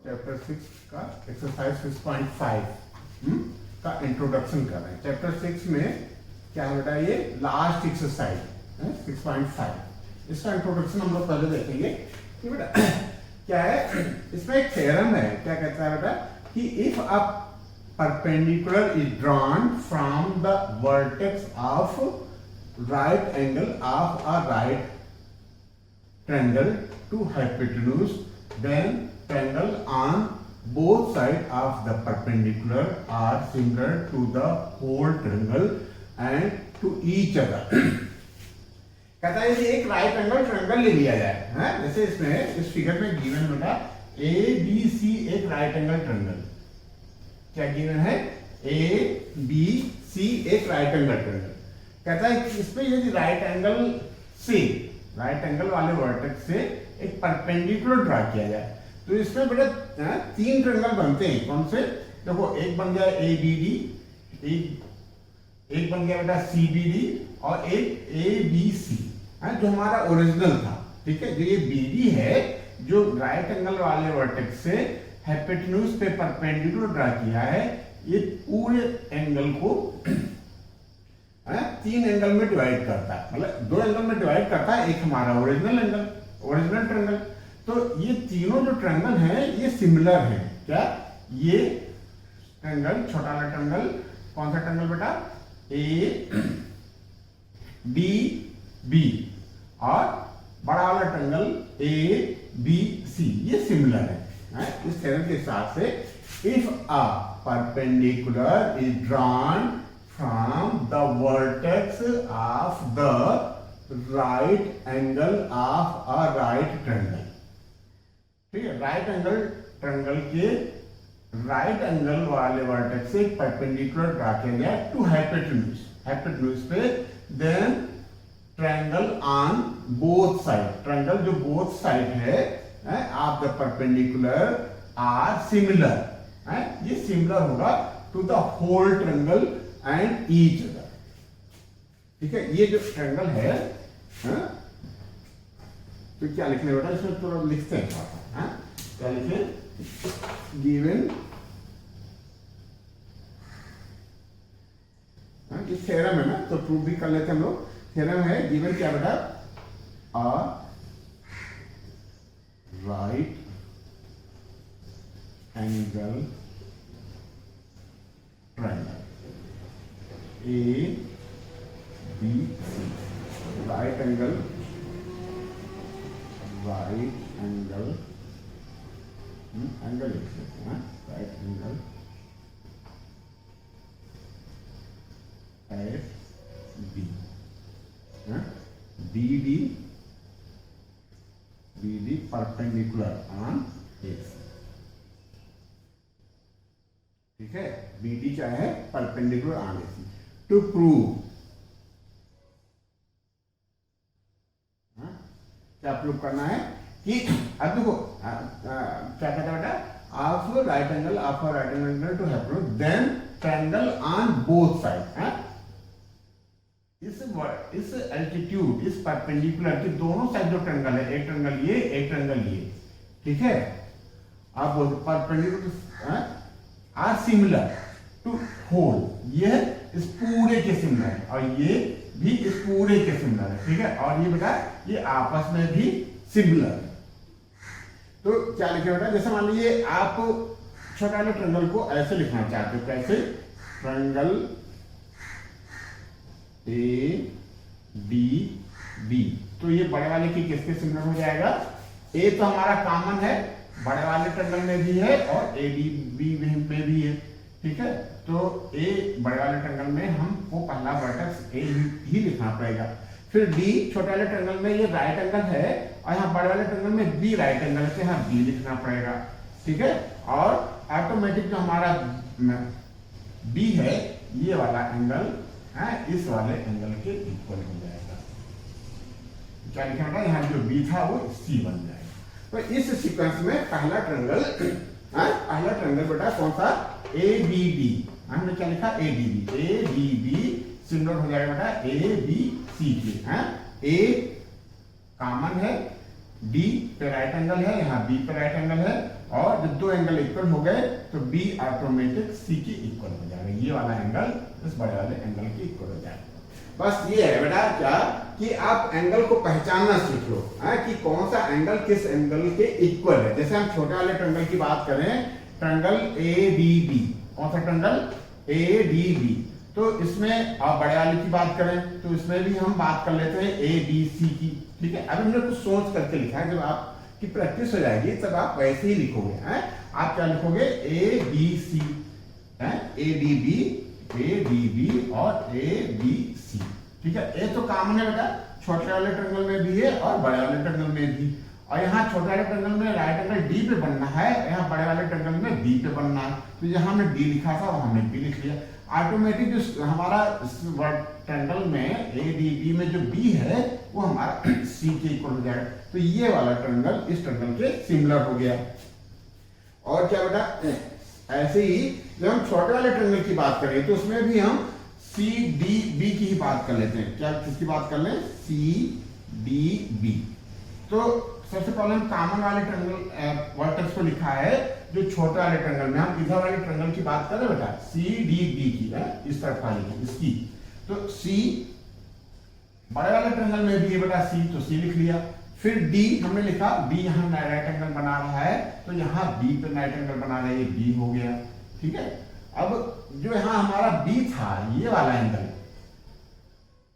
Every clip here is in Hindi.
चैप्टर 6 का एक्सरसाइज 6.5 का इंट्रोडक्शन कर रहे हैं। चैप्टर 6 में क्या है बेटा, ये लास्ट एक्सरसाइज 6.5, इसका इंट्रोडक्शन हम लोग पहले देखेंगे कि बेटा क्या है। इसमें एक थ्योरम है, क्या कहता है बेटा कि if a perpendicular is drawn from the vertex of right angle of a right triangle to hypotenuse, then triangle on both sides of the perpendicular are similar to the whole triangle and to each other. कहता है कि एक राइट एंगल ट्रायंगल ले लिया जाए, है जैसे इसमें इस फिगर में गिवन बेटा ए बी सी एक राइट एंगल ट्रायंगल, क्या गिवन है ए बी सी एक राइट एंगल ट्रायंगल। कहता है कि इसमें यदि राइट एंगल वाले वर्टेक्स से एक परपेंडिकुलर ड्रा किया जाए तो इसमें बेटा 3 ट्रायंगल बनते हैं। कौन से? देखो, एक बन गया ए बी डी, एक बन गया बेटा सी बी डी और एक ए बी सी, जो हमारा ओरिजिनल था। ठीक है, जो ये बी डी है जो राइट एंगल वाले वर्टेक्स से हाइपोटेन्यूज पे परपेंडिकुलर ड्रा किया है, ये पूरे एंगल को 3 एंगल में डिवाइड करता है, मतलब 2 एंगल में डिवाइड करता है। एक हमारा ओरिजिनल ट्रायंगल। तो ये तीनों जो ट्रायंगल हैं ये सिमिलर हैं। क्या? ये ट्रायंगल, छोटा वाला ट्रायंगल, कौन सा ट्रायंगल बेटा? ए डी बी, और बड़ा वाला ट्रायंगल ए बी सी, ये सिमिलर है। इस थ्योरम के हिसाब से if a perpendicular is drawn from the vertex of the right angle of a right triangle, ठीक है, राइट एंगल ट्रायंगल के राइट एंगल वाले वर्टेक्स से परपेंडिकुलर ड्रा किया गया टू हाइपोटेन्यूज पे, then triangle on both side, triangle जो बोथ साइड है of the perpendicular are similar, ये सिमिलर होगा to the whole triangle and each other. ठीक है, ये जो ट्रायंगल है, तो क्या लिखने बेटा, इसमें थोड़ा लिखते हैं थोड़ा सा, क्या लिखे? गिवन, ये थ्योरम है ना, तो प्रूव भी कर लेते हैं हम लोग। थ्योरम है गिवन क्या बेटा, a right angle triangle A B C, right angle angle लिख सकते हैं, right angle F B, B D perpendicular on A C. ठीक है, बी डी क्या है? Perpendicular on A C. To prove, क्या प्रूव करना है कि अब देखो क्या कहता है बेटा, of right angle to hypotenuse, then triangle on both side, इस एल्टीट्यूड, इस परपेंडिकुलर के दोनों साइड जो ट्रायंगल है, एक ट्रायंगल ये, एक ट्रायंगल ये, ठीक है, आप बोलते perpendicular are similar to whole, ये इस पूरे के सिमिलर है और ये भी इस पूरे के सिमिलर है। ठीक है, और ये बेटा ये आपस में भी सिमिलर है। तो क्या लिखे बेटा, जैसे मान लीजिए आप छोटा वाले ट्रायंगल को ऐसे लिखना चाहते हो, कैसे? ट्रायंगल ए डी बी, तो ये बड़े वाले की किसके सिमिलर हो जाएगा? ए तो हमारा कॉमन है, बड़े वाले ट्रायंगल में भी है और ए डी बी में भी है। ठीक है, तो ए बड़े वाले ट्रायंगल में हमको पहला वर्टेक्स ए ही लिखना पड़ेगा, फिर डी छोटे वाले ट्रायंगल में ये राइट एंगल है और यहाँ बड़े वाले ट्रायंगल में बी राइट एंगल है, यहाँ बी लिखना पड़ेगा। ठीक है, और ऑटोमेटिक जो हमारा बी है, ये वाला एंगल इस वाले एंगल के इक्वल हो जाएगा। क्या लिखना पड़ेगा? यहाँ जो बी था वो सी बन जाएगा। तो इस सीक्वेंस में पहला ट्रायंगल बेटा कौन सा? ए बी डी, हमने क्या लिखा? A D B, A D B similar हो जाएगा बेटा ए बी सी के। ए कॉमन है, डी पे राइट एंगल है, यहाँ बी पे राइट एंगल है, और जब दो एंगल इक्वल हो गए तो बी ऑटोमेटिक सी के इक्वल हो जाएगा, ये वाला एंगल इस बड़े वाले एंगल के इक्वल हो जाएगा। बस ये है बेटा क्या कि आप एंगल को पहचानना सीख लो कि कौन सा एंगल किस एंगल के इक्वल है। जैसे हम छोटे वाले ट्रायंगल की बात करें, ट्रायंगल एडीबी, कौन सा ट्रायंगल एडीबी, तो इसमें आप बड़े वाले की बात करें तो इसमें भी हम बात कर लेते हैं ए बी सी की, ठीक है। अभी हमने कुछ सोच करके लिखा है, जब आपकी प्रैक्टिस हो जाएगी तब आप वैसे ही लिखोगे हैं। आप क्या लिखोगे, A B C, A D B और ए बी सी, ठीक है। ए तो कॉमन है बेटा, छोटे वाले ट्रायंगल में भी है और बड़े वाले ट्रायंगल में भी। और यहाँ छोटे वाले ट्रायंगल में राइट एंगल डी पे बनना है, यहाँ बड़े वाले ट्रायंगल में बी पे बनना है। तो यहाँ हमने डी लिखा था वहां हमने बी लिख लिया। ऑटोमेटिक जो हमारा ट्रायंगल में ए डी बी में जो बी है वो हमारा सी के इक्वल हो जाएगा। तो ये वाला ट्रायंगल इस ट्रायंगल के सिमिलर हो गया। और क्या बेटा, ऐसे ही जब हम छोटे वाले ट्रायंगल की बात करें तो उसमें भी हम सी डी बी की ही बात कर लेते हैं। क्या किसकी बात कर लें, सी डी बी। तो सबसे पहले हम कॉमन वाले ट्रायंगल वर्टेक्स को लिखा है जो छोटे वाले ट्रायंगल में, हम इधर वाले ट्रायंगल की बात कर रहे हैं बेटा, सी डी बी की है, इस तरफ वाली की, इसकी। तो सी बड़े वाले ट्रायंगल में भी है बेटा सी, तो सी लिख लिया। फिर डी हमने लिखा, बी यहाँ राइट एंगल बना रहा है तो यहाँ बी पे राइट एंगल बना रहे, ये बी हो गया, ठीक है। अब जो यहाँ हमारा बी था, ये वाला एंगल,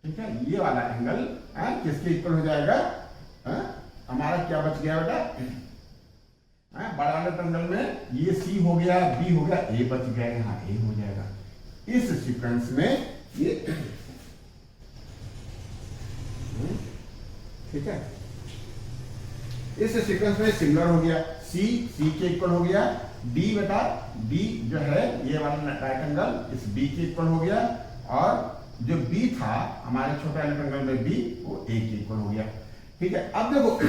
ठीक है, ये वाला एंगल किसके इक्वल हो जाएगा, हमारा क्या बच गया बेटा, बड़े वाले ट्रायंगल में ये सी हो गया, बी हो गया, ए बच गया, यहाँ ए हो जाएगा। इस सीक्वेंस में ये, ठीक है, इस सीक्वेंस में सिमिलर हो गया, सी सी के इक्वल हो गया, डी बेटा डी जो है ये वाला राइट एंगल इस बी के इक्वल हो गया, और जो बी था हमारे छोटे वाले ट्रायंगल में बी, वो ए के इक्वल हो गया, ठीक है। अब देखो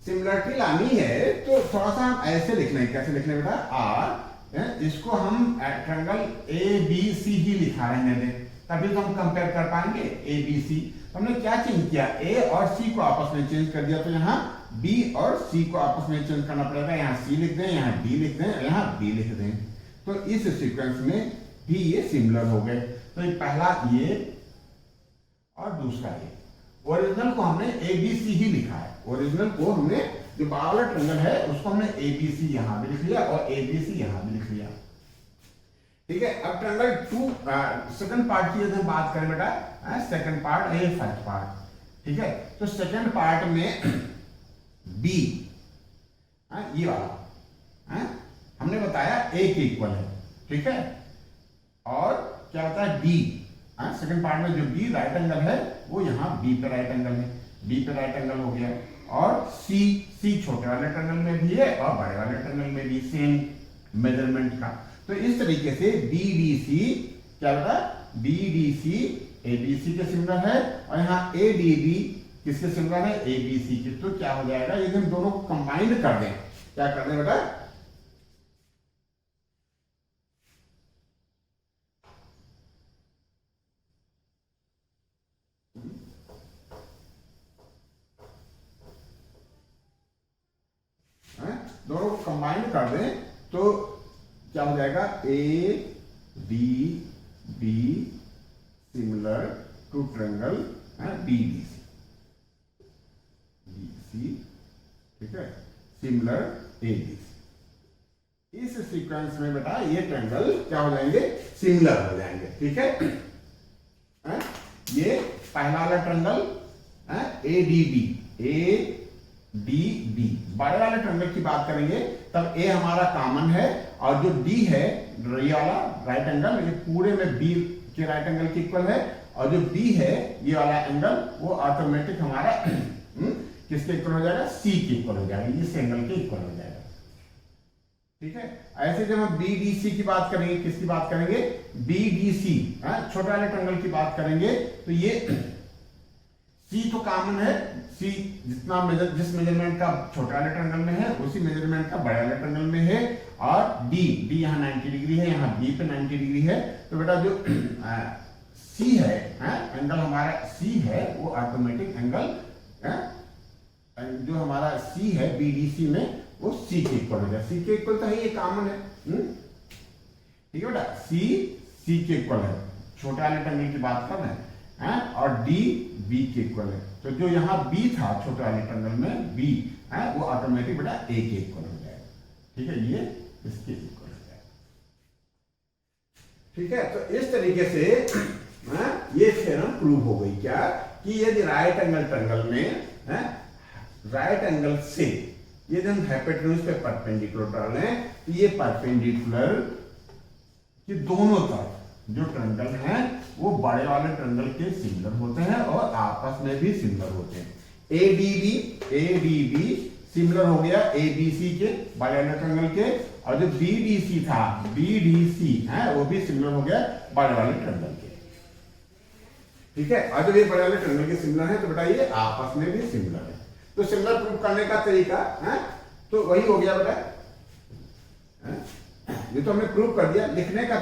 सिमिलरिटी लानी है तो थोड़ा सा हम ऐसे लिखना है, कैसे लिखना है बेटा, आर, इसको हम ट्रायंगल ए बी सी ही लिखा रहने दें, तभी तो हम कंपेयर कर पाएंगे ए बी सी। हमने क्या चेंज किया, ए और सी को आपस में चेंज कर दिया, तो यहाँ बी और सी को आपस में चेंज करना पड़ेगा, यहाँ सी लिख दें, यहाँ डी लिख दें, यहाँ बी लिख दें। तो इस सीक्वेंस में भी ये सिमिलर हो गए। तो ये पहला ये और दूसरा ये, ओरिजिनल को हमने ए बी सी ही लिखा है, ओरिजिनल को हमने जो वाला ट्रायंगल है उसको हमने ए बी सी यहाँ भी लिख लिया और ए बी सी यहाँ भी लिख लिया, ठीक है। अब ट्रायंगल टू सेकंड पार्ट की यदि हम बात करें बेटा, second part A first part, ठीक है। तो सेकंड पार्ट में बी, ये वाला हमने बताया ए के इक्वल है, ठीक है। और क्या होता है डी, सेकंड पार्ट में जो बी राइट एंगल है वो यहाँ बी पे राइट एंगल है, बी पे राइट एंगल हो गया। और सी सी छोटे वाले ट्रायंगल में भी है और बड़े वाले ट्रायंगल में भी सेम मेजरमेंट का। तो इस तरीके से बी डी सी क्या बेटा, B D C A B C के सिमिलर है, और यहाँ ए डी बी किसके सिमिलर है, ए बी सी के। तो क्या हो जाएगा, यदि हम दोनों को कंबाइंड कर दें, क्या कर दें बेटा, दोनों को कंबाइंड कर दें तो क्या हो जाएगा, A D B similar to triangle B D C, ठीक है, सिमिलर ए बी सी। इस सीक्वेंस में बेटा ये ट्रायंगल क्या हो जाएंगे, सिमिलर हो जाएंगे, ठीक है। ये पहला वाला triangle A D B, A D B, बड़े वाले ट्रायंगल की बात करेंगे तब ए हमारा कॉमन है, और जो डी है ये वाला राइट एंगल, ये पूरे में बी के राइट एंगल के इक्वल है, और जो बी है ये वाला एंगल वो ऑटोमेटिक हमारा किसके इक्वल हो जाएगा, सी के इक्वल हो जाएगा, इस एंगल के इक्वल हो जाएगा, ठीक है। ऐसे जब हम बी डी सी की बात करेंगे, किसकी बात करेंगे, बी डी सी, छोटे वाले ट्रायंगल की बात करेंगे तो ये सी तो कॉमन है, सी जितना जिस मेजरमेंट का छोटे वाले ट्रायंगल में है उसी मेजरमेंट का बड़े वाले ट्रायंगल में है, और डी डी यहाँ 90 डिग्री है, यहाँ बी पे 90 डिग्री है। तो बेटा जो सी है, एंगल हमारा सी है वो ऑटोमेटिक एंगल जो हमारा सी है बी डी सी में वो सी के इक्वल हो जाए। सी के इक्वल तो है, ये कॉमन है। ठीक है बेटा, सी के इक्वल है, छोटे वाले ट्रायंगल की बात कर रहे हैं, और डी बी के इक्वल है। तो जो यहाँ बी था छोटे वाले ट्रायंगल में बी है, वो ऑटोमेटिक बेटा ए के इक्वल हो जाएगा। ठीक है, ये इसके इक्वल हो जाएगा। ठीक है, तो इस तरीके से ये थ्योरम प्रूव हो गई क्या, कि यदि राइट एंगल ट्रायंगल में राइट एंगल से यदि हम हाइपोटेन्यूज पे परपेंडिकुलर डाल लें, तो ये परपेंडिकुलर कि दोनों तरफ जो ट्रायंगल हैं वो बड़े वाले ट्रायंगल के सिमिलर होते हैं और आपस में भी सिमिलर होते हैं। एडीबी सिमिलर हो गया एबीसी के बड़े वाले ट्रायंगल के, और जो बीडीसी था बीडीसी है वो भी सिमिलर हो गया बड़े वाले ट्रायंगल के। ठीक है, और जब ये बड़े वाले ट्रायंगल के सिमिलर है तो बेटा ये आपस में भी सिमिलर है। तो सिमिलर प्रूव करने का तरीका है तो वही हो गया बेटा, ये तो हमने प्रूव कर दिया। लिखने का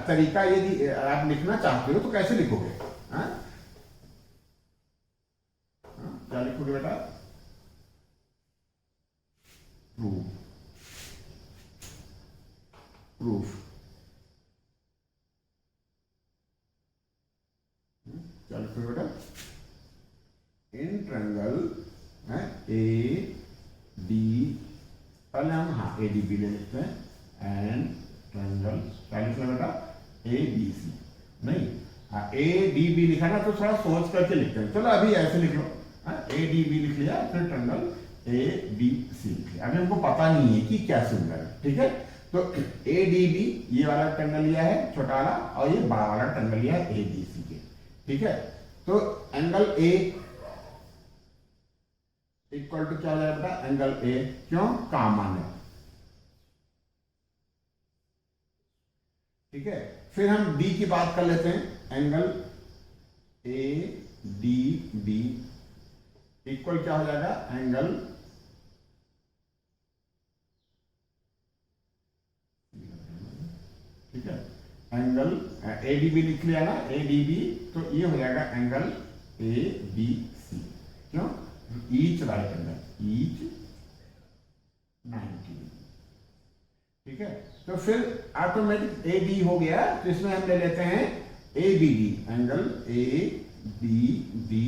तरीका यदि आप लिखना चाहते हो तो कैसे लिखोगे? क्या लिखोगे बेटा? प्रूफ क्या लिखोगे बेटा? इन ट्रायंगल ए डी, पहले हम ए डी बी ले लेते हैं, एंड ट्रायंगल क्या लिखना बेटा? A B C. नहीं, ए डी बी लिखा ना तो थोड़ा सोच करके लिखते हैं। चलो अभी ऐसे लिख लो, ए डी बी लिख लिया, फिर ट्रायंगल ए बी सी लिख लिया। अभी हमको पता नहीं है कि क्या सिमिलर है। ठीक है, तो ए डी बी ये वाला ट्रायंगल लिया है छोटा वाला, और ये बड़ा वाला ट्रायंगल लिया है ए बी सी के। ठीक है, तो एंगल ए इक्वल टू क्या हो जाएगा बेटा? एंगल ए, क्यों? कॉमन है। ठीक है, फिर हम डी की बात कर लेते हैं। Angle A D B equal क्या हो जाएगा? एंगल ठीक है, एंगल ए डी बी लिख लिया ना, ए डी बी, तो ये हो जाएगा एंगल ए बी सी। क्यों? Each right angle, each 90। ठीक है, तो फिर ऑटोमेटिक ए बी हो गया, तो इसमें हम ले लेते हैं A B D, angle A B D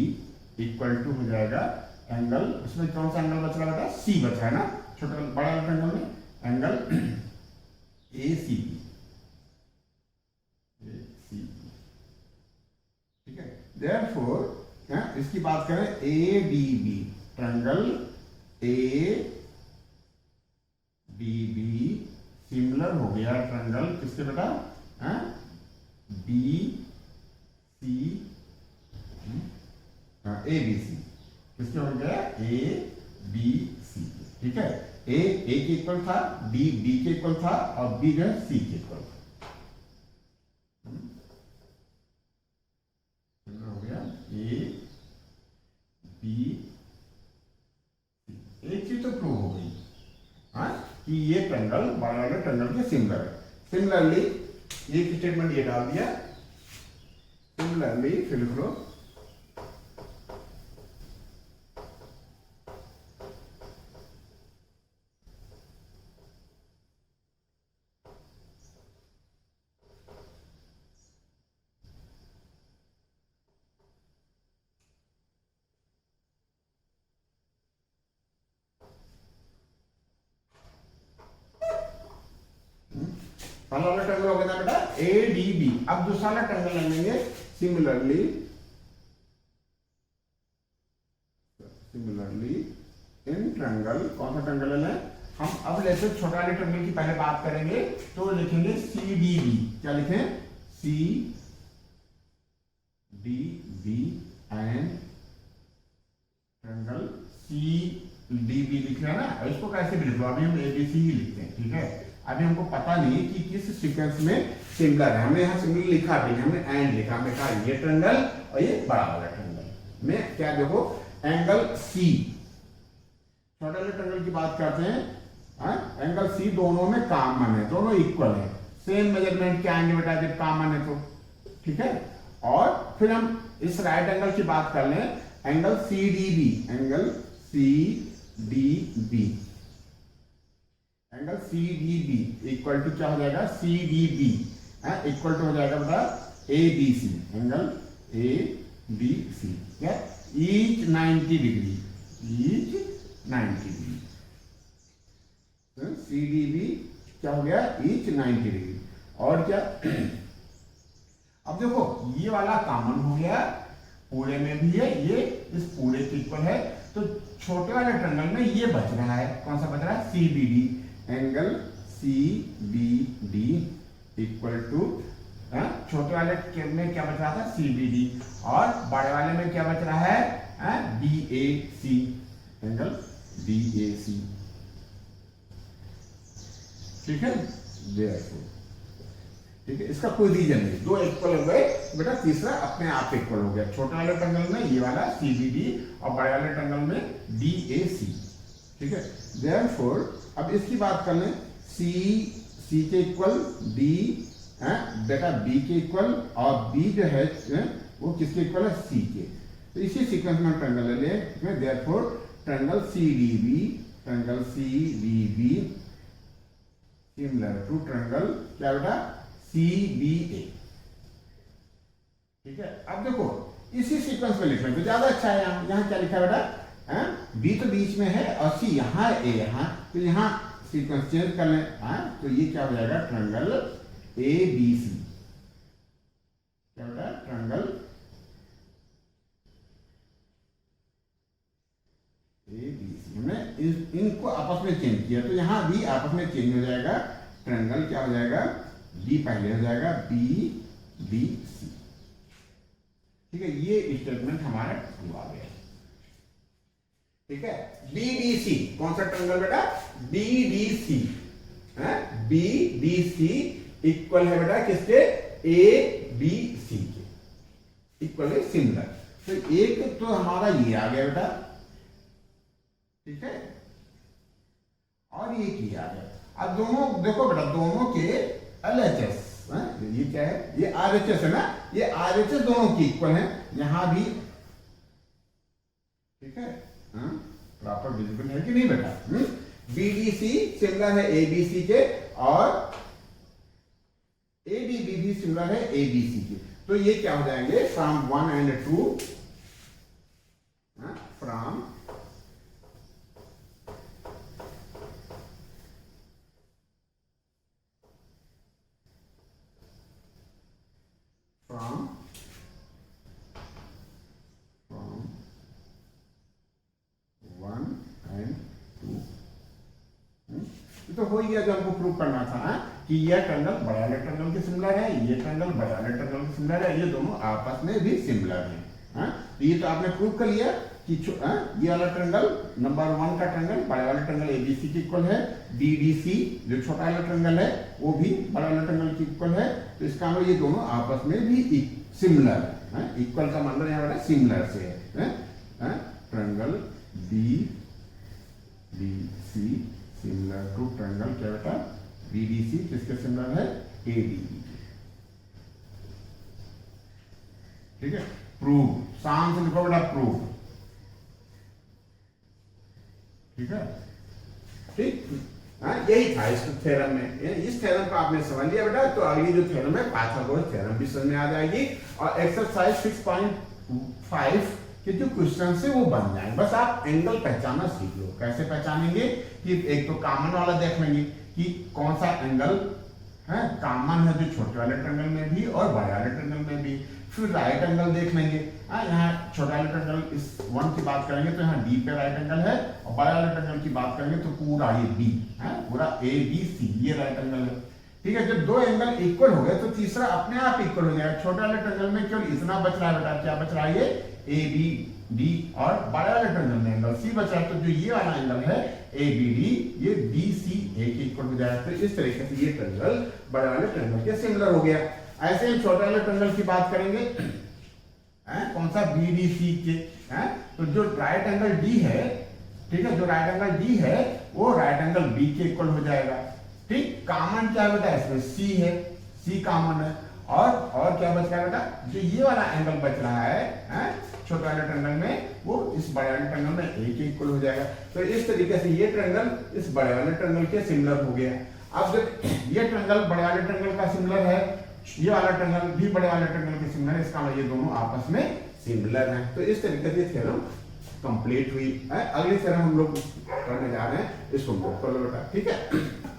equal to हो जाएगा एंगल, इसमें कौन सा एंगल बच रहा है? सी बच रहा है ना, छोटा बड़ा एंगल में एंगल ए सी बी। ठीक है, देयरफॉर इसकी बात करें A D B, triangle A D B similar हो गया ट्रायंगल किसके बेटा? बी सी, ए बी सी किसके हो गया? A B C. ठीक है, ए के इक्वल था, डी बी के इक्वल था, और बी जो है सी के इक्वल था। हो गया ए बी, एक चीज तो प्रूव हो गई कि ये ट्रायंगल बड़ा वाले ट्रायंगल के सिमिलर है। सिमिलरली एक स्टेटमेंट ये डाल दिया, सिमिलरली फिर लिख लो पहला वाला ट्रायंगल हो गया बेटा ए डी बी। अब दूसरा वाला ट्रायंगल लेंगे सिमिलरली इन ट्रायंगल, कौन सा ट्रायंगल लेना है हम? अब लेते हैं छोटा वाले ट्रायंगल की पहले बात करेंगे, तो लिखेंगे सी डी बी। क्या लिखें? C D B and triangle C D B लिख लिया ना। इसको कैसे भी लिख लो, अभी हम ए बी सी ही लिखते हैं। ठीक है, अभी हमको पता नहीं कि किस सीक्वेंस में सिमिलर है। हमने यहाँ सिमिलर लिखा भी, हमने एंड लिखा, हमने कहा ये ट्रायंगल और ये बड़ा वाला ट्रायंगल में क्या देखो एंगल सी, छोटे वाले ट्रायंगल की बात करते हैं, एंगल सी दोनों में कॉमन है, दोनों इक्वल है, सेम मेजरमेंट के आएंगे बेटा जब कॉमन है तो। ठीक है, और फिर हम इस राइट एंगल की बात कर लें, angle C D B, angle C D B angle C D B equal to क्या हो जाएगा, C D B equal to हो जाएगा बेटा A B C, angle A B C, क्या each 90 degree, each 90 degree, C D B क्या हो गया, ईच 90 डिग्री। और क्या, अब देखो ये वाला कॉमन हो गया, पूरे में भी है, ये इस पूरे के इक्वल है, तो छोटे वाले ट्रायंगल में ये बच रहा है, कौन सा बच रहा है, C B D, angle C B D equal to, छोटे वाले में क्या बच रहा था, सी बी डी, और बड़े वाले में क्या बच रहा है, बी ए सी, एंगल बी ए सी, ठीक है। ठीक है, इसका कोई रीजन नहीं, दो इक्वल हो गए बेटा, तीसरा अपने आप इक्वल हो गया, छोटे वाले ट्रायंगल में ये वाला सी बी डी और बड़े वाले ट्रायंगल में डी ए सी, ठीक है। देयरफॉर अब इसकी बात कर लें, सी के इक्वल, डी बेटा बी के इक्वल, और बी जो है वो किसके इक्वल है, सी के, तो इसी सीक्वेंस में ट्रायंगल ले, therefore triangle C D B, triangle C D B similar to triangle क्या बेटा, सी बी ए, ठीक है। अब देखो इसी सीक्वेंस में लिख लें तो ज्यादा अच्छा है, यहाँ क्या लिखा है बेटा, बी तो बीच में है और सी यहाँ, ए यहाँ, तो यहाँ सीक्वेंस चेंज कर लें, तो ये क्या हो जाएगा, ट्रायंगल ए बी सी, क्या बेटा, ट्रायंगल ए बी सी, हमने इनको आपस में चेंज किया, तो यहाँ भी आपस में चेंज हो जाएगा, ट्रायंगल क्या हो जाएगा, बी पहले हो जाएगा, बी बी सी, ठीक है। ये स्टेटमेंट हमारा ट्रू आ गया, ठीक है। बी डी सी कौन सा ट्रायंगल बेटा, B D C, B D C equal है बेटा किसके, ए बी सी के, इक्वल है, सिमिलर, तो एक तो हमारा ये आ गया बेटा, ठीक है, और ये किया गया। अब दोनों देखो बेटा, दोनों के LHS, ये क्या है, ये RHS है ना, ये RHS दोनों की इक्वल है, यहां भी, ठीक है, प्रॉपर विजिबल है कि नहीं बेटा, BDC सिमिलर है ABC के, और ADB भी सिमिलर है ABC के, तो ये क्या हो जाएंगे, फ्रॉम 1 and 2, फ्रॉम तो हो गया जो हमको प्रूव करना था, कि ये ट्रायंगल बड़े वाले ट्रायंगल के सिमिलर है, ये ट्रायंगल बड़े वाले ट्रायंगल के सिमिलर है, ये दोनों आपस में भी सिमिलर हैं, तो ये तो आपने प्रूव कर लिया कि ये वाला ट्रायंगल नंबर 1 का ट्रायंगल बड़े वाले ट्रायंगल एबीसी के इक्वल है, बीडीसी जो छोटा वाला ट्रायंगल है वो भी बड़े वाले ट्रायंगल के इक्वल है, तो इसका मतलब ये दोनों आपस में भी सिमिलर है, इक्वल का मतलब यहाँ बेटा सिमिलर से है, triangle B D C similar to triangle क्या बेटा, बीडीसी किसके सिमिलर है, एडीबी, ठीक है। प्रूव, शाम से लिखो बेटा प्रूव, ठीक है, ठीक, यही था इस थ्योरम में, इस थ्योरम को आपने समझ लिया बेटा, तो अगली जो थ्योरम है पाइथागोरस थ्योरम भी समझ में आ जाएगी, और एक्सरसाइज 6.5 कि जो क्वेश्चन से वो बन जाए, बस आप एंगल पहचानना सीख लो। कैसे पहचानेंगे कि एक तो कॉमन वाला देख लेंगे कि कौन सा एंगल है कॉमन है, जो छोटे वाले ट्रायंगल में भी और बड़े वाले ट्रायंगल में भी। फिर राइट एंगल देख लेंगे, यहाँ छोटा वाले ट्रायंगल इस 1 की बात करेंगे तो यहाँ डी पे राइट एंगल है, और बड़े वाले ट्रायंगल की बात करेंगे तो पूरा ये बी है, पूरा ए बी सी ये राइट एंगल है, ठीक है। जब दो एंगल इक्वल हो गए तो तीसरा अपने आप इक्वल हो जाएगा। छोटे वाले ट्रायंगल में केवल इतना बच रहा है बेटा, क्या बच रहा है, ये ए बी डी, और बड़े वाले ट्रायंगल में एंगल सी बच रहा है, तो जो ये वाला एंगल है ए बी डी ये बी सी ए के इक्वल हो जाएगा। तो इस तरीके से ये ट्रायंगल बड़े वाले ट्रायंगल के सिमिलर हो गया। ऐसे ही छोटे वाले ट्रायंगल की बात करेंगे, कौन सा बी डी सी के, तो जो राइट एंगल डी है, ठीक है, जो राइट एंगल डी है वो राइट एंगल बी के इक्वल हो जाएगा, ठीक। कॉमन क्या बेटा इसमें सी है, सी कॉमन है, और क्या बच रहा है बेटा, जो ये वाला एंगल बच रहा है, छोटे वाले ट्रायंगल में वो इस बड़े वाले ट्रायंगल में ए के इक्वल हो जाएगा। तो इस तरीके से ये ट्रायंगल इस बड़े वाले ट्रायंगल के सिमिलर हो गया। अब जब ये ट्रायंगल बड़े वाले ट्रायंगल का सिमिलर है, ये वाला ट्रायंगल भी बड़े वाले ट्रायंगल के सिमिलर है, इसका मतलब ये दोनों आपस में सिमिलर हैं। तो इस तरीके से थ्योरम कंप्लीट हुई है। अगली थ्योरम हम लोग करने जा रहे हैं, इसको नोट कर लो बेटा, ठीक है।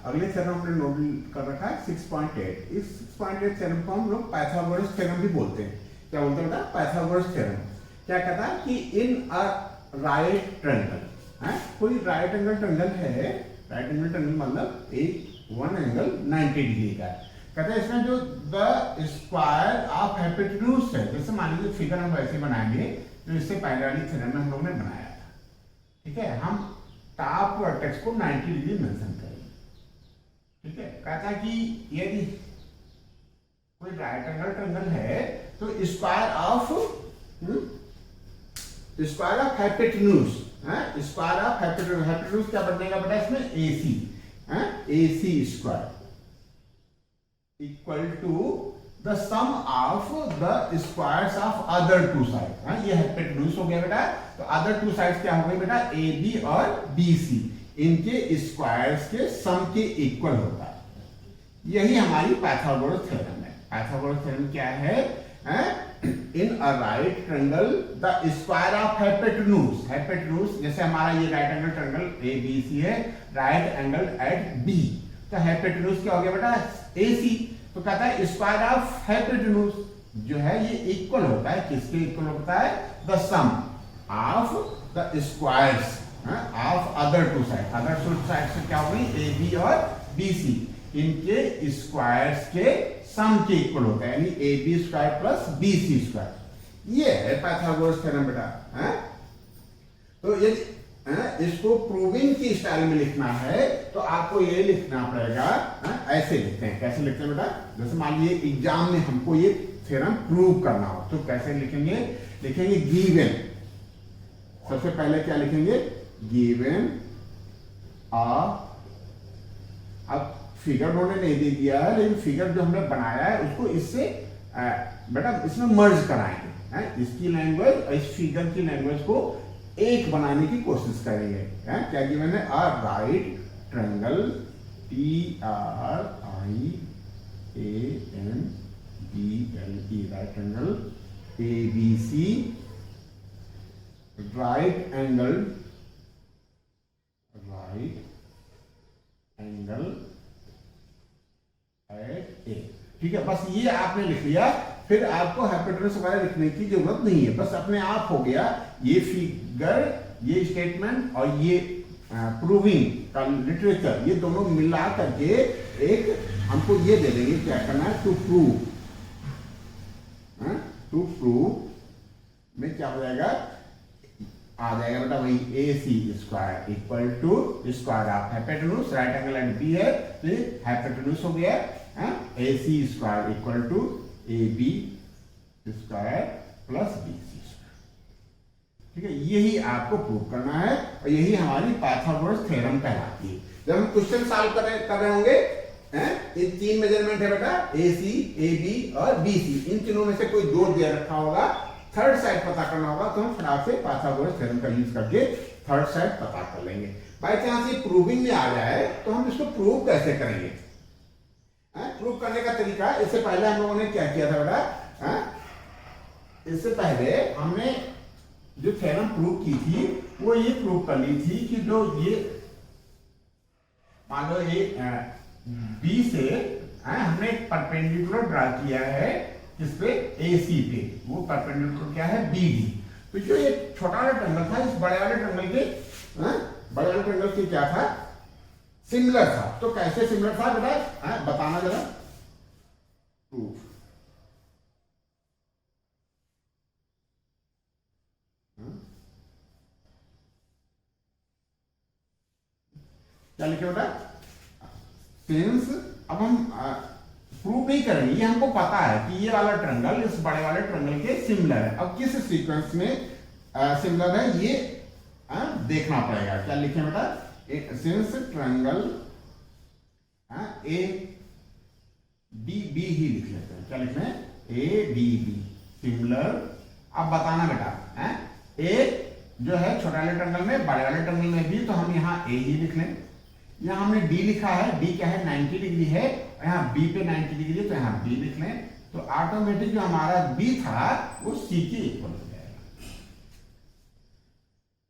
अगले थ्योरम हमने नोट कर रखा है 6.8। इस 6.8 थ्योरम को हम लोग पाइथागोरस थ्योरम भी बोलते हैं। क्या बोलते हैं बेटा? Pythagoras theorem. क्या कहता है कि इन अ राइट ट्रायंगल, है कोई राइट एंगल ट्रायंगल है, राइट एंगल ट्रायंगल मतलब एक वन एंगल 90 डिग्री का है। कहते हैं इसमें जो द स्क्वायर ऑफ हाइपोटेन्यूज है, जैसे मान लीजिए फिगर हम वैसे बनाएंगे जो इससे पहले वाली थ्योरम में हम लोग ने बनाया था, ठीक है। हम टॉप वर्टेक्स को 90 डिग्री मेंशन करेंगे, ठीक है। कहता है कि यदि कोई राइट एंगल ट्रायंगल है तो square of hypotenuse, square of hypotenuse क्या बनेगा बेटा इसमें? AC, AC square equal to the sum of the squares of other two side. ये हाइपोटेन्यूज हो गया बेटा। तो अदर टू साइड्स क्या हो गए बेटा? AB और BC, इनके स्क्वायर्स के सम के इक्वल होता है। यही हमारी पाइथागोरस थ्योरम है। पाइथागोरस थ्योरम क्या है? In a right triangle the square of hypotenuse, hypotenuse जैसे हमारा ये राइट एंगल ट्रायंगल ABC है, राइट एंगल एट B, तो हाइपोटेन्यूज क्या हो गया बेटा? AC। तो कहता है स्क्वायर ऑफ हाइपोटेन्यूज जो है ये इक्वल होता है, किसके इक्वल होता है? The sum of the squares of other two side. Other two side से क्या हो गई? AB और BC, इनके स्क्वायर्स के सम के इक्वल होता है, यानी AB square plus BC square. ये है पाइथागोरस थ्योरम बेटा, है? तो यदि इसको प्रूविंग की स्टाइल में लिखना है तो आपको ये लिखना पड़ेगा, ऐसे लिखते हैं। कैसे लिखते हैं बेटा? जैसे मान लीजिए एग्जाम में हमको ये थ्योरम प्रूव करना हो तो कैसे लिखेंगे? लिखेंगे गिवन, सबसे पहले क्या लिखेंगे? गिवन अब फिगर उन्होंने नहीं दे दिया है, लेकिन फिगर जो हमने बनाया है उसको इससे बेटा इसमें मर्ज कराएंगे, इसकी लैंग्वेज और इस फिगर की लैंग्वेज को एक बनाने की कोशिश करेंगे। क्या गिवन है? A right triangle TRIANGLE, right triangle ABC, right angle at A, ठीक है। बस ये आपने लिख लिया, फिर आपको हाइपोटेन्यूज वगैरह लिखने की जरूरत नहीं है, बस अपने आप हो गया। ये फिगर, ये स्टेटमेंट और ये प्रूविंग का लिटरेचर, ये दोनों मिला करके एक हमको ये दे देंगे। क्या करना है? टू प्रूव में क्या हो जाएगा? आ जाएगा बेटा वही AC square equal to square of hypotenuse, right angle and B है तो हाइपोटेन्यूज हो गया, AC square equal to AB square plus BC square, ठीक है। यही आपको प्रूव करना है और यही हमारी पाइथागोरस थ्योरम कहलाती है। जब हम क्वेश्चन सॉल्व कर रहे होंगे, ये तीन मेजरमेंट है बेटा, AC, AB और BC, इन तीनों में से कोई दो दे रखा होगा, थर्ड साइड पता करना होगा तो हम फटाक से पाइथागोरस थ्योरम का यूज करके थर्ड साइड पता कर लेंगे। बाई चांस ये प्रूविंग में आ जाए तो हम इसको प्रूव कैसे करेंगे? प्रूव करने का तरीका, इससे पहले हम लोगों ने क्या किया था बेटा? इससे पहले हमने जो थ्योरम प्रूव की थी वो ये प्रूव कर ली थी कि जो ये मान लो ये B से हमने परपेंडिकुलर ड्रा किया है किस पे? AC पे। वो परपेंडिकुलर क्या है? BD। तो जो ये छोटा वाला ट्रायंगल था इस बड़े वाले ट्रायंगल के, बड़े वाले ट्रायंगल के क्या था? सिमिलर था। तो कैसे सिमिलर था बेटा? बताना जरा। प्रूफ, क्या लिखे बेटा? सिंस, अब हम प्रूव नहीं करेंगे, ये हमको पता है कि ये वाला ट्रायंगल इस बड़े वाले ट्रायंगल के सिमिलर है। अब किस सीक्वेंस में सिमिलर है ये देखना पड़ेगा। क्या लिखे बेटा? सिंस ट्रायंगल ABB ही लिख लेते हैं। क्या लिखना है? ABB similar. अब बताना बेटा ए जो है छोटे वाले ट्रायंगल में, बड़े वाले ट्रायंगल में भी, तो हम यहाँ ए ही लिख लें। यहाँ हमने डी लिखा है, डी क्या है 90 डिग्री है, यहाँ बी पे 90 डिग्री है, तो यहाँ बी लिख लें। तो ऑटोमेटिक जो हमारा बी था वो सी के इक्वल हो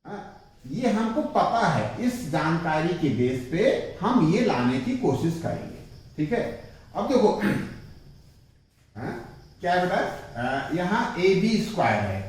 जाएगा। ये हमको पता है, इस जानकारी के बेस पे हम ये लाने की कोशिश करेंगे। ठीक है, अब देखो क्या है बेटा, यहाँ ए बी स्क्वायर है,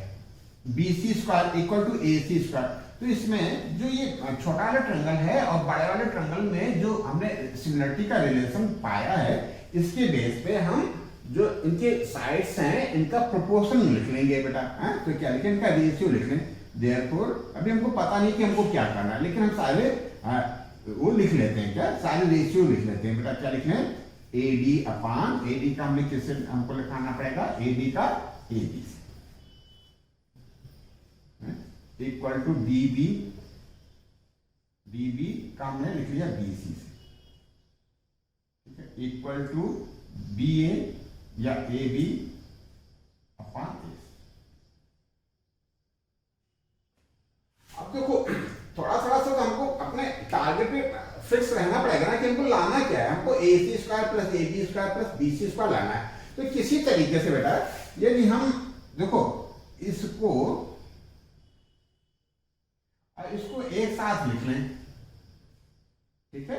B C square equal to A C square. तो इसमें जो ये छोटा वाला ट्रायंगल है और बड़े वाले ट्रायंगल में जो हमने सिमिलरिटी का रिलेशन पाया है, इसके बेस पे हम जो इनके साइड्स हैं इनका प्रोपोर्शन लिख लेंगे बेटा। तो क्या लिखें, इनका रेशियो लिख लें। देयरफॉर अभी हमको पता नहीं कि हमको क्या करना है, लेकिन हम सारे वो लिख लेते हैं, क्या सारे रेशियो लिख लेते हैं बेटा। क्या लिख लें, A D upon, A D का हमने किससे हमको लिखाना पड़ेगा, ए डी का ए बी से equal to D B, D B का हमने लिख लिया बी सी से, ठीक है, इक्वल टू बी ए या ए बी अपान ए। अब देखो थोड़ा थोड़ा सा तो हमको अपने टारगेट पे फिक्स रहना पड़ेगा ना कि हमको लाना क्या है। हमको A C square plus A B square plus B C square लाना है। तो किसी तरीके से बेटा यदि हम देखो इसको एक साथ लिख लें, ठीक है,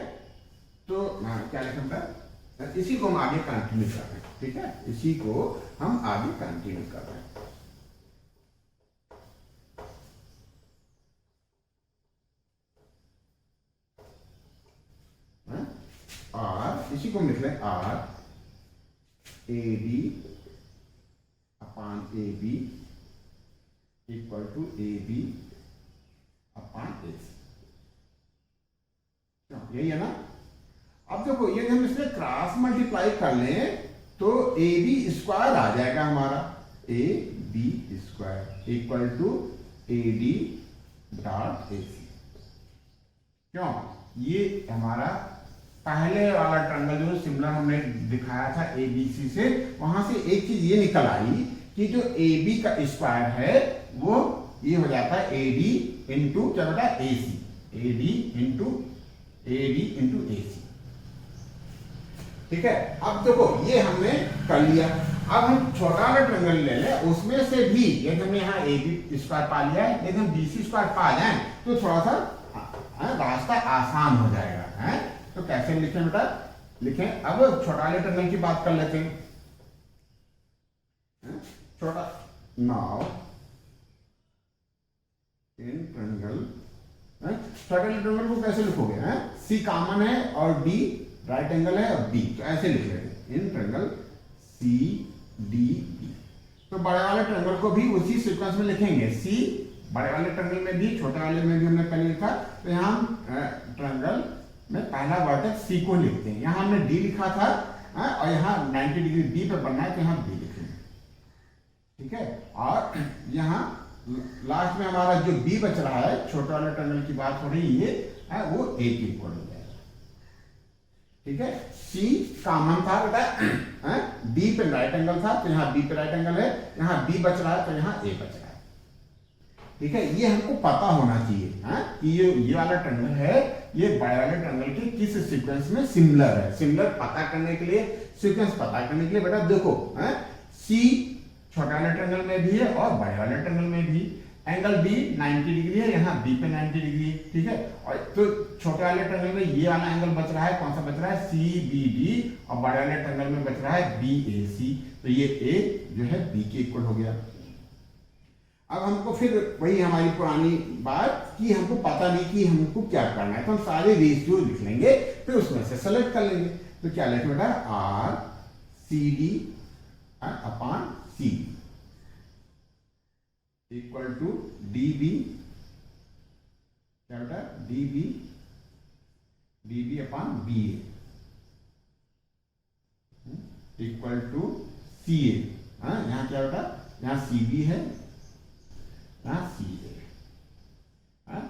तो क्या लिखें बेटा, इसी को हम आगे कंटिन्यू कर रहे हैं। ठीक है, इसी को हम आगे कंटिन्यू कर रहे हैं। आर, इसी को लिख लें or A B upon A B equal to A B upon A C. यही है ना। अब देखो यदि हम इसमें क्रॉस मल्टीप्लाई कर लें तो ए बी स्क्वायर आ जाएगा हमारा, A B square equal to A D dot A C. क्यों, ये हमारा पहले वाला ट्रायंगल जो सिमिलर हमने दिखाया था ए बी सी से, वहां से एक चीज ये निकल आई कि जो ए बी का स्क्वायर है वो ये हो जाता है ए डी इंटू क्या बेटा ए सी, A D into A C. ठीक है, अब देखो ये हमने कर लिया। अब हम छोटा वाला ट्रायंगल ले लें, उसमें से भी यदि हमने यहाँ ए बी स्क्वायर पा लिया है, यदि हम बी सी स्क्वायर पा जाए तो थोड़ा सा रास्ता आसान हो जाएगा है। तो कैसे लिखें बेटा, लिखें। अब छोटा वाले ट्रायंगल की बात कर लेते हैं। छोटा नाउ इन ट्रायंगल, छोटा वाले ट्रायंगल को कैसे लिखोगे, सी कॉमन है और डी राइट एंगल है और बी, तो ऐसे लिख लेते in triangle C D B. तो बड़े वाले ट्रायंगल को भी उसी सीक्वेंस में लिखेंगे, सी बड़े वाले ट्रायंगल में भी छोटे वाले में भी हमने पहले लिखा। तो यहाँ ट्रायंगल में पहला वर्टेक्स सी को लिखते हैं। यहाँ हमने डी लिखा था और यहाँ 90 डिग्री बी पे बनना है, तो यहाँ बी लिखेंगे। ठीक है, और यहाँ लास्ट में हमारा जो बी बच रहा है, छोटे वाले ट्रायंगल की बात हो रही है, वो ए के इक्वल हो जाएगा। ठीक है, सी कॉमन था बेटा, डी पे राइट एंगल था, तो यहाँ बी पे राइट एंगल है, यहाँ बी बच रहा है तो यहाँ ए बच रहा है। ठीक है, ये हमको पता होना चाहिए कि ये वाला ट्रायंगल है, ये बड़े वाले ट्रायंगल के किस सीक्वेंस में सिमिलर है। सिमिलर पता करने के लिए, सीक्वेंस पता करने के लिए बेटा देखो सी छोटे वाले ट्रायंगल में भी है और बड़े वाले ट्रायंगल में भी। एंगल बी 90 डिग्री है, यहाँ बी पे 90 डिग्री है। ठीक है, और तो छोटे वाले ट्रायंगल में ये वाला एंगल बच रहा है, कौन सा बच रहा है, सी बी डी, और बड़े वाले ट्रायंगल में बच रहा है बी ए सी। तो ये ए जो है बी के इक्वल हो गया। अब हमको फिर वही हमारी पुरानी बात कि हमको पता नहीं कि हमको क्या करना है, तो हम सारे रेशियो लिख लेंगे, फिर उसमें से सेलेक्ट कर लेंगे। तो क्या लिखें बेटा, or C D upon C equal to D B, क्या बेटा, D B upon B A equal to C A. यहाँ क्या बेटा, यहाँ सी बी है,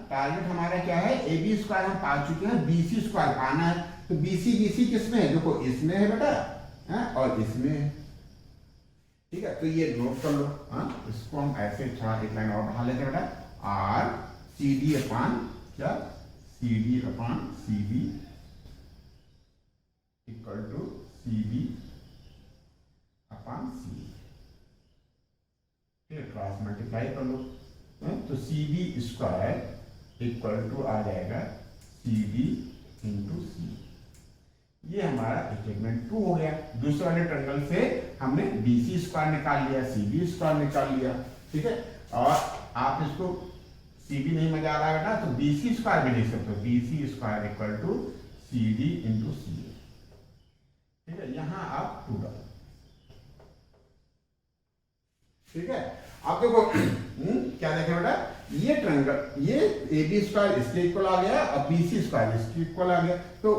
टारगेट हमारा क्या है, ए बी स्क्वायर हम पा चुके हैं, बी सी स्क्वायर पाना है। तो बी सी किसमें है, देखो इसमें है बेटा और इसमें है। ठीक है, तो ये नोट कर लो। हाँ, इसको हम ऐसे थोड़ा एक लाइन और बढ़ा लेते हैं बेटा। आर सी डी अपान क्या, C D upon C B equal to C B upon C, फिर क्रॉस मल्टीप्लाई कर लो। तो C B square equal to आ जाएगा सी बी इंटू सी। ये हमारा इक्वेशन 2 हो गया। दूसरे वाले ट्रायंगल से हमने बी सी स्क्वायर निकाल लिया, सी बी स्क्वायर निकाल लिया। ठीक है, और आप इसको सी बी नहीं मजा आ रहा है ना, तो बी सी स्क्वायर भी लिख सकते हो, B C square equal to C D into C. ठीक है, यहां आप 2 डालो। ठीक है, आप देखो क्या देखें बेटा, ये ट्रायंगल, ये ए बी स्क्वायर इसके इक्वल आ गया और बी सी स्क्वायर इसके इक्वल आ गया, तो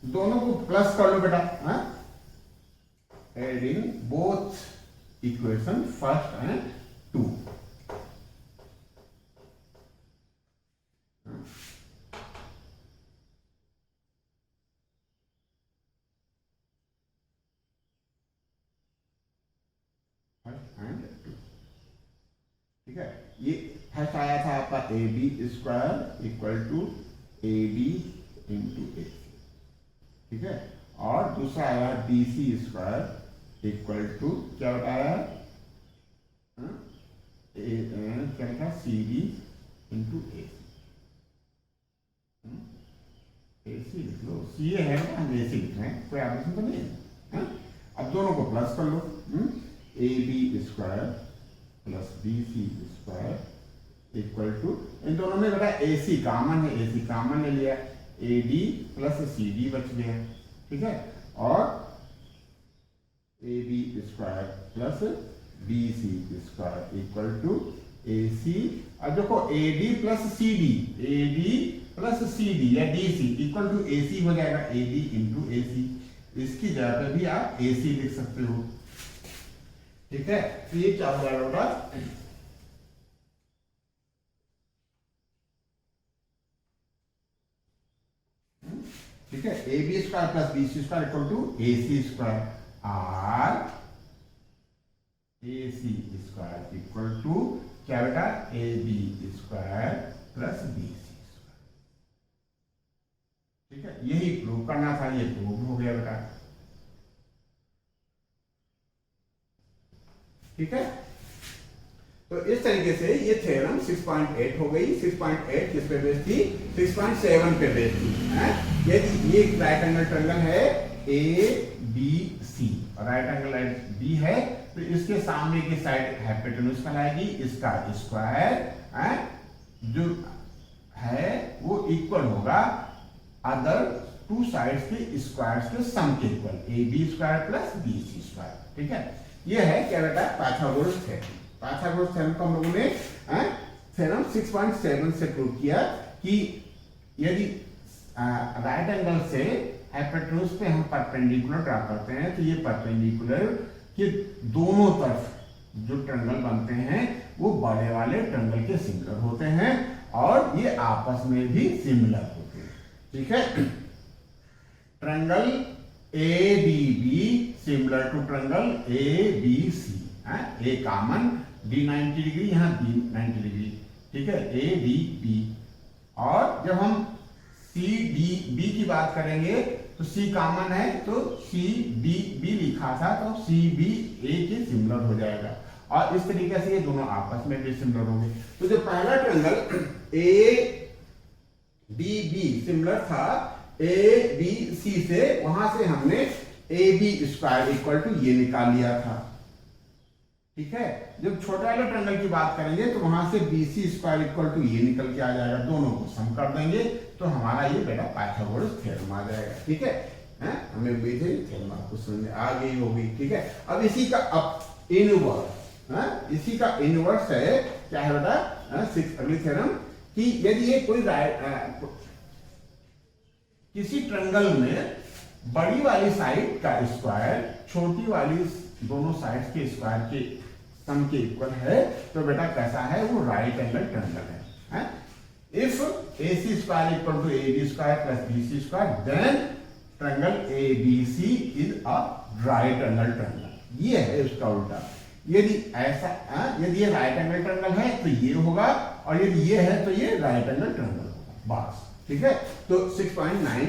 दोनों को प्लस कर लो बेटा। Adding both equation first and 2। ठीक है, ये फर्स्ट आया था आपका A B square equal to A B into A. ठीक है, और दूसरा आया B C square equal to क्या बताया, क्या था, सी डी इंटू ए सी लिख लो। सी है ना, हम ए सी लिख रहे हैं, कोई ऑप्शन तो नहीं है। अब दोनों को प्लस कर लो। A B square plus B C square equal to, इन दोनों में बेटा ए सी कॉमन है, ए सी कॉमन ले लिया, A D plus C D बच गया। ठीक है, और A B square plus B C square equal to A C. अब देखो A D plus C D, A D plus C D या D C equal to A C हो जाएगा, ए डी इंटू ए सी। इसकी जगह पे भी आप ए सी लिख सकते हो। ठीक है, तो ये क्या हो जाएगा, ठीक है, A B square plus B C square equal to A C square, or A C square equal to क्या बेटा, A B square plus B C square. ठीक है, यही प्रूव करना था, ये प्रूव हो गया बेटा। ठीक है, तो इस तरीके से ये थ्योरम 6.8 हो गई। 6.8 किस पे बेस्ड थी, 6.7 पे बेस्ड थी। यदि ये राइट एंगल ट्रायंगल है ए बी सी और राइट एंगल बी है, तो इसके सामने की साइड हाइपोटेन्यूज कहलाएगी, इसका स्क्वायर जो है वो इक्वल होगा अदर 2 साइड्स के स्क्वायर्स के सम के equal, A B square plus B C square. ठीक है, ये है क्या बेटा, पाइथागोरस थ्योरम। पाइथागोरस थ्योरम को हम लोगों ने थ्योरम 6.7 से प्रूव किया कि यदि राइट एंगल से हाइपोटेन्यूज पे हम परपेंडिकुलर ड्रा करते हैं, तो ये परपेंडिकुलर के दोनों तरफ जो ट्रायंगल बनते हैं वो बड़े वाले ट्रायंगल के सिमिलर होते हैं और ये आपस में भी सिमिलर होते हैं। ठीक है, triangle A B B similar to triangle A B C, A common, D 90 degree, यहाँ बी 90 डिग्री। ठीक है, ए डी बी, और जब हम सी डी बी की बात करेंगे तो सी कॉमन है, तो सी बी बी लिखा था तो सी बी ए के सिमिलर हो जाएगा, और इस तरीके से ये दोनों आपस में भी सिमिलर होंगे। तो जो पहला triangle A D B similar था ए बी सी से, वहां से हमने A B square equal to ये निकाल लिया था। ठीक है, जब छोटे वाले ट्रायंगल की बात करेंगे तो वहां से B C square equal to ये निकल के आ जाएगा, दोनों को सम कर देंगे तो हमारा ये बेटा पाइथागोरस थ्योरम आ जाएगा। ठीक है, हमें उम्मीद है थ्योरम आपको समझ में आ गई होगी। ठीक है, अब इसी का इनवर्स, इसी का इनवर्स है क्या है बेटा, अगली थ्योरम, कि यदि ये कोई किसी ट्रायंगल में बड़ी वाली साइड का स्क्वायर छोटी वाली दोनों साइड्स के स्क्वायर के सम के इक्वल है, तो बेटा कैसा है, वो राइट एंगल ट्रायंगल है। If A C square equal to A B square plus B C square, then triangle A B C is a right angle triangle. ये है उसका उल्टा। यदि ऐसा यदि ये राइट एंगल ट्रायंगल है तो ये होगा, और यदि ये है तो ये राइट एंगल ट्रायंगल होगा, बस। ठीक है, तो 6.9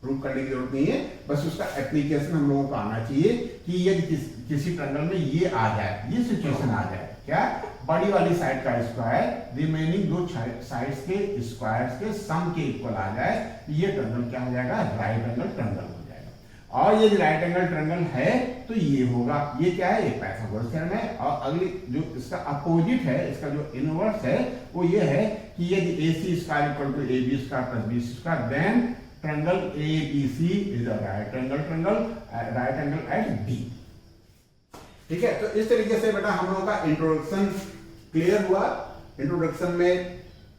प्रूव करने की जरूरत नहीं है, बस उसका एप्लीकेशन हम लोगों को आना चाहिए कि यदि किसी ट्रायंगल में ये आ जाए, ये सिचुएशन आ जाए, क्या बड़ी वाली साइड का स्क्वायर रिमेनिंग दो साइड्स के स्क्वायर्स के सम के इक्वल आ जाए, ये ट्रायंगल क्या हो जाएगा, राइट एंगल ट्रायंगल हो जाएगा। और यदि राइट एंगल ट्रायंगल है तो ये होगा, ये क्या है, ये पाइथागोरस थ्योरम है। और अगली जो इसका अपोजिट है, इसका जो इनवर्स है वो ये है कि यदि AC square equal to AB square plus BC square, then triangle ABC is a right angle triangle, right angle at B। ठीक है, तो इस तरीके से बेटा हम लोगों का इंट्रोडक्शन क्लियर हुआ। इंट्रोडक्शन में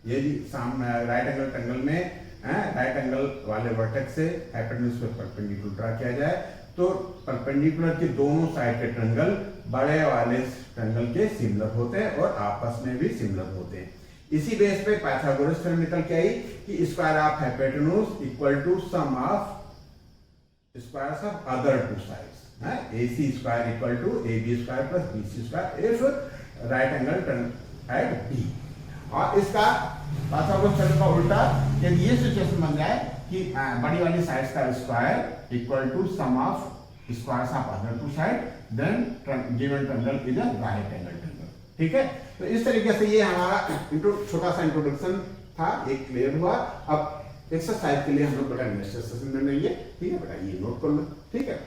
यदि राइट एंगल ट्रायंगल में राइट एंगल वाले वर्टेक्स से हाइपोटेन्यूज पे परपेंडिकुलर ड्रा किया जाए तो परपेंडिकुलर के दोनों साइड के ट्रायंगल बड़े वाले ट्रायंगल के सिमिलर होते हैं और आपस में भी सिमिलर होते हैं। इसी बेस पे पाइथागोरस थ्योरम निकल के आई कि square of hypotenuse equal to sum of squares of other two sides, AC square equal to AB square plus BC square if right angle triangle at B। और इसका पाइथागोरस थ्योरम का उल्टा यदि ये सिचुएशन बन जाए कि बड़ी वाली साइड्स का square equal to sum of squares of other two side, then given triangle is a right angle triangle. ठीक है, तो इस तरीके से ये हमारा छोटा सा इंट्रोडक्शन था, एक क्लियर हुआ। अब एक्सरसाइज के लिए हम लोग बेटा नेक्स्ट सेशन में लेंगे। ठीक है बेटा, ये नोट कर लो। ठीक है।